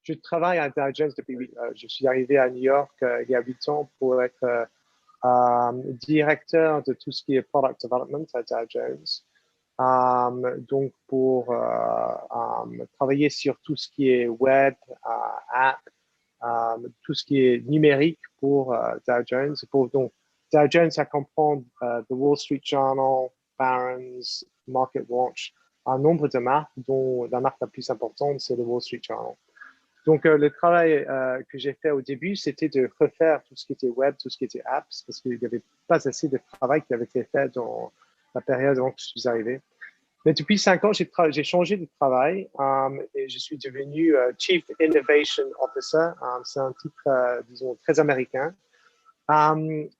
je travaille à Dow Jones depuis, je suis arrivé à New York il y a 8 ans pour être directeur de tout ce qui est product development à Dow Jones. Donc, pour travailler sur tout ce qui est web, app, tout ce qui est numérique pour Dow Jones. Donc, Dow Jones, ça comprend The Wall Street Journal, Barron's, MarketWatch, un nombre de marques, dont la marque la plus importante, c'est The Wall Street Journal. Donc, le travail que j'ai fait au début, c'était de refaire tout ce qui était web, tout ce qui était apps, parce qu'il n'y avait pas assez de travail qui avait été fait dans la période avant que je suis arrivé. Mais depuis 5 ans, j'ai changé de travail et je suis devenu Chief Innovation Officer. C'est un titre, disons, très américain.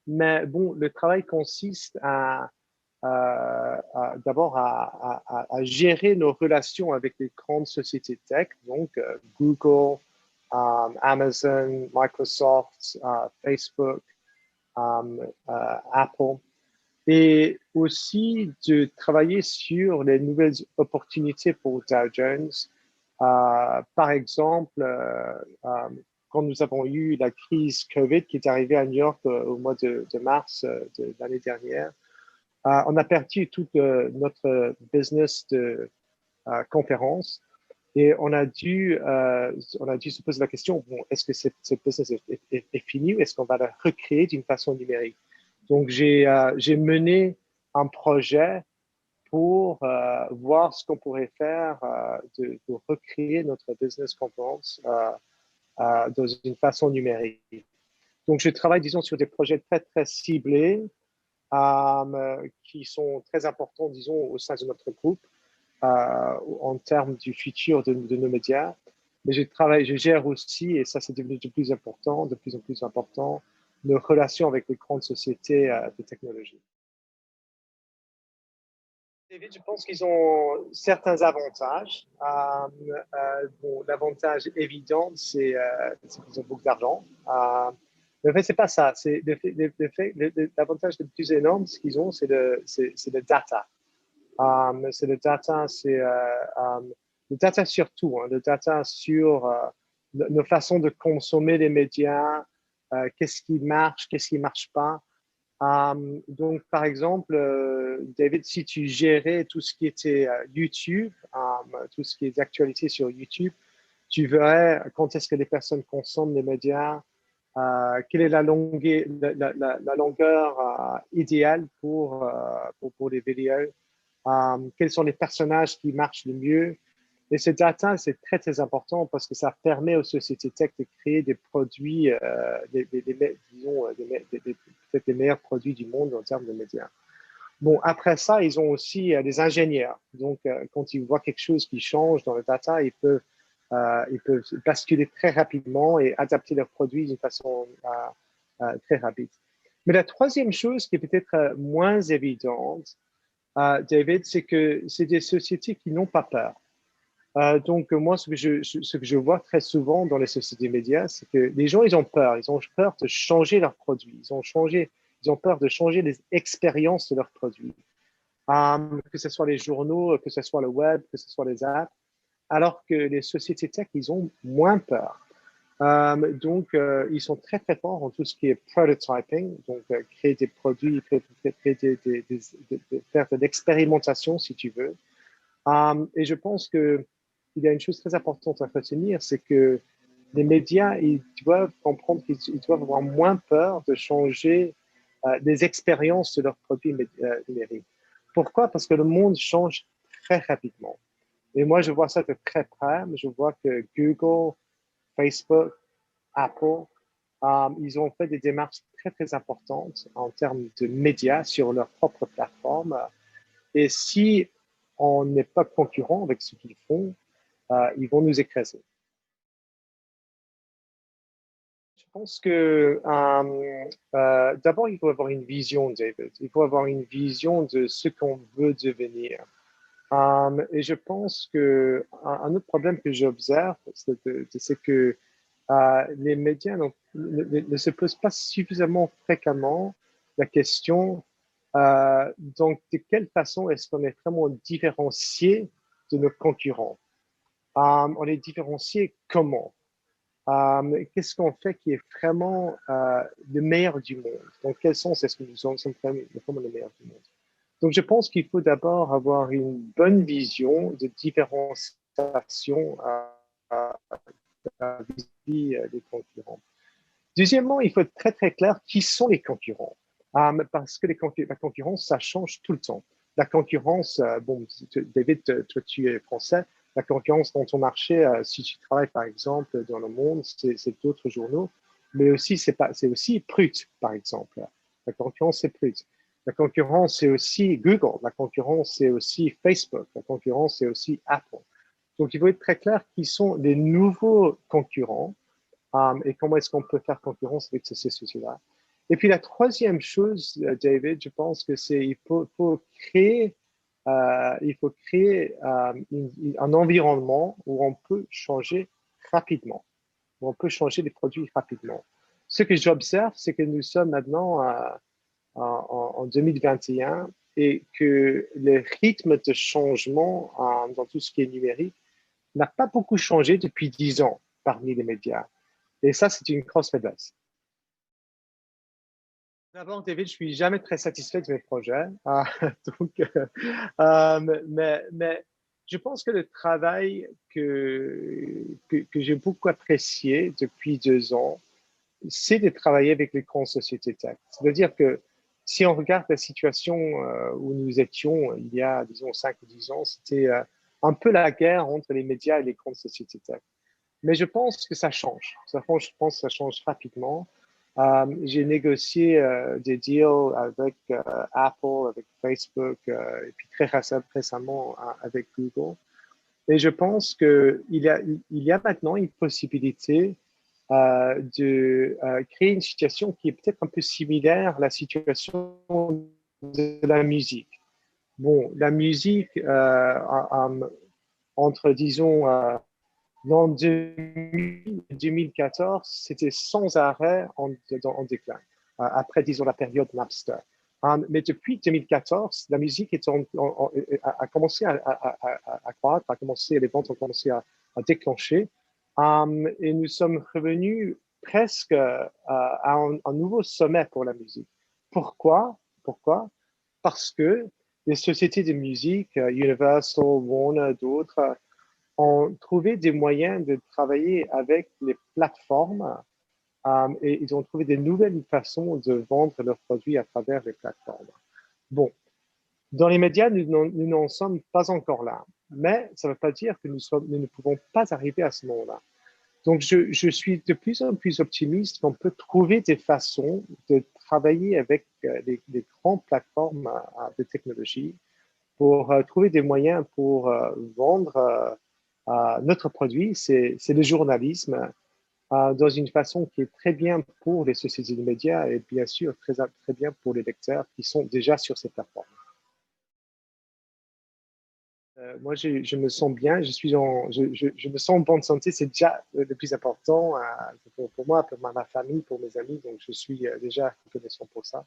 Mais bon, le travail consiste d'abord à gérer nos relations avec les grandes sociétés tech, donc Google, Amazon, Microsoft, Facebook, Apple, et aussi de travailler sur les nouvelles opportunités pour Dow Jones. Par exemple, quand nous avons eu la crise COVID qui est arrivée à New York au mois de mars de l'année dernière, on a perdu tout notre business de conférence et on a dû se poser la question, bon, est-ce que ce business est fini ou est-ce qu'on va le recréer d'une façon numérique? Donc, j'ai mené un projet pour voir ce qu'on pourrait faire pour recréer notre business conférence dans une façon numérique. Donc, je travaille, disons, sur des projets très, très ciblés qui sont très importants, disons, au sein de notre groupe en termes du futur de nos médias. Mais je gère aussi, et ça c'est devenu de plus en plus important, nos relations avec les grandes sociétés de technologie. David, je pense qu'ils ont certains avantages. Bon, l'avantage évident, c'est qu'ils ont beaucoup d'argent. Mais en fait, c'est pas ça. C'est l'avantage le plus énorme ce qu'ils ont, c'est le data. C'est le data sur tout, le data sur nos façons de consommer les médias, qu'est-ce qui marche pas. Donc, par exemple, David, si tu gérais tout ce qui était YouTube, tout ce qui est d'actualité sur YouTube, tu verrais quand est-ce que les personnes consomment les médias, quelle est la longueur idéale pour les vidéos, quels sont les personnages qui marchent le mieux. Et ce data, c'est très, très important parce que ça permet aux sociétés tech de créer des produits, disons, peut-être les meilleurs produits du monde en termes de médias. Bon, après ça, ils ont aussi des ingénieurs. Donc, quand ils voient quelque chose qui change dans le data, ils peuvent basculer très rapidement et adapter leurs produits d'une façon très rapide. Mais la troisième chose qui est peut-être moins évidente, David, c'est que c'est des sociétés qui n'ont pas peur. Donc, moi, ce que je vois très souvent dans les sociétés médias, c'est que les gens, ils ont peur. Ils ont peur de changer leurs produits. Ils ont peur de changer les expériences de leurs produits. Que ce soit les journaux, que ce soit le web, que ce soit les apps. Alors que les sociétés tech, ils ont moins peur. Donc, ils sont très, très forts en tout ce qui est prototyping, donc créer des produits, faire de l'expérimentation, si tu veux. Et je pense qu'il y a une chose très importante à retenir, c'est que les médias, ils doivent comprendre qu'ils doivent avoir moins peur de changer les expériences de leurs produits numériques. Pourquoi? Parce que le monde change très rapidement. Et moi, je vois ça de très près. Je vois que Google, Facebook, Apple, ils ont fait des démarches très, très importantes en termes de médias sur leur propre plateforme. Et si on n'est pas concurrent avec ce qu'ils font, ils vont nous écraser. Je pense que d'abord, il faut avoir une vision, David. Il faut avoir une vision de ce qu'on veut devenir. Et je pense qu'un autre problème que j'observe, c'est que les médias ne se posent pas suffisamment fréquemment la question donc de quelle façon est-ce qu'on est vraiment différencié de nos concurrents. On est différencié comment? qu'est-ce qu'on fait qui est vraiment le meilleur du monde? Dans quel sens est-ce que nous sommes vraiment le meilleur du monde? Donc, je pense qu'il faut d'abord avoir une bonne vision de différenciation vis-à-vis des concurrents. Deuxièmement, il faut être très, très clair qui sont les concurrents. Parce que la concurrence, ça change tout le temps. La concurrence, bon, David, toi, tu es français, la concurrence dans ton marché, si tu travailles par exemple dans Le Monde, c'est d'autres journaux, mais aussi c'est aussi Prut, par exemple. La concurrence, c'est Prut. La concurrence, c'est aussi Google. La concurrence, c'est aussi Facebook. La concurrence, c'est aussi Apple. Donc, il faut être très clair qui sont les nouveaux concurrents et comment est-ce qu'on peut faire concurrence avec ces sociétés-là. Et puis la troisième chose, David, je pense que c'est faut créer un environnement où on peut changer rapidement, où on peut changer les produits rapidement. Ce que j'observe, c'est que nous sommes maintenant en 2021 et que le rythme de changement dans tout ce qui est numérique n'a pas beaucoup changé depuis 10 ans parmi les médias. Et ça, c'est une grosse faiblesse. D'abord, David, je suis jamais très satisfait de mes projets. Donc, mais je pense que le travail que j'ai beaucoup apprécié depuis 2 ans, c'est de travailler avec les grandes sociétés tech. C'est-à-dire que si on regarde la situation où nous étions il y a, disons, 5 ou 10 ans, c'était un peu la guerre entre les médias et les grandes sociétés tech. Mais je pense que ça change. Je pense que ça change rapidement. J'ai négocié des deals avec Apple, avec Facebook, et puis très récemment avec Google. Et je pense qu'il y a maintenant une possibilité de créer une situation qui est peut-être un peu similaire à la situation de la musique. Bon, la musique, entre, disons, dans 2014, c'était sans arrêt en déclin, après, disons, la période Napster. Mais depuis 2014, la musique a commencé à croître, les ventes ont commencé à déclencher. Et nous sommes revenus presque à un nouveau sommet pour la musique. Pourquoi? Parce que les sociétés de musique, Universal, Warner, d'autres, ont trouvé des moyens de travailler avec les plateformes et ils ont trouvé des nouvelles façons de vendre leurs produits à travers les plateformes. Bon, dans les médias, nous n'en sommes pas encore là, mais ça ne veut pas dire que nous ne pouvons pas arriver à ce moment-là. Donc, je suis de plus en plus optimiste qu'on peut trouver des façons de travailler avec les grandes plateformes de technologie pour trouver des moyens pour vendre notre produit, c'est le journalisme dans une façon qui est très bien pour les sociétés de médias et bien sûr très, très bien pour les lecteurs qui sont déjà sur ces plateformes. Moi, je me sens bien, je me sens en bonne santé, c'est déjà le plus important pour moi, pour ma famille, pour mes amis, donc je suis déjà reconnaissant pour ça.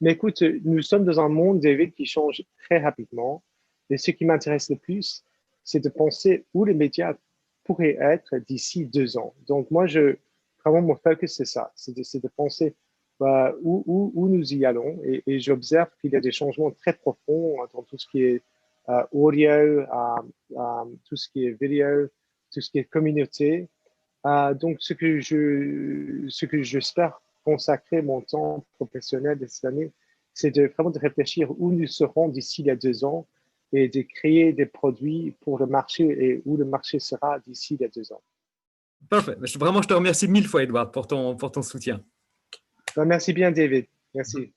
Mais écoute, nous sommes dans un monde, David, qui change très rapidement. Et ce qui m'intéresse le plus, c'est de penser où les médias pourraient être d'ici 2 ans. Donc, moi, vraiment, mon focus, c'est ça. C'est de penser où nous y allons. Et j'observe qu'il y a des changements très profonds dans tout ce qui est audio, tout ce qui est vidéo, tout ce qui est communauté. Donc, ce que j'espère consacrer mon temps professionnel de cette année, c'est vraiment de réfléchir où nous serons d'ici les 2 ans et de créer des produits pour le marché et où le marché sera d'ici les 2 ans. Parfait. Vraiment, je te remercie 1000 fois, Edouard, pour ton soutien. Merci bien, David. Merci.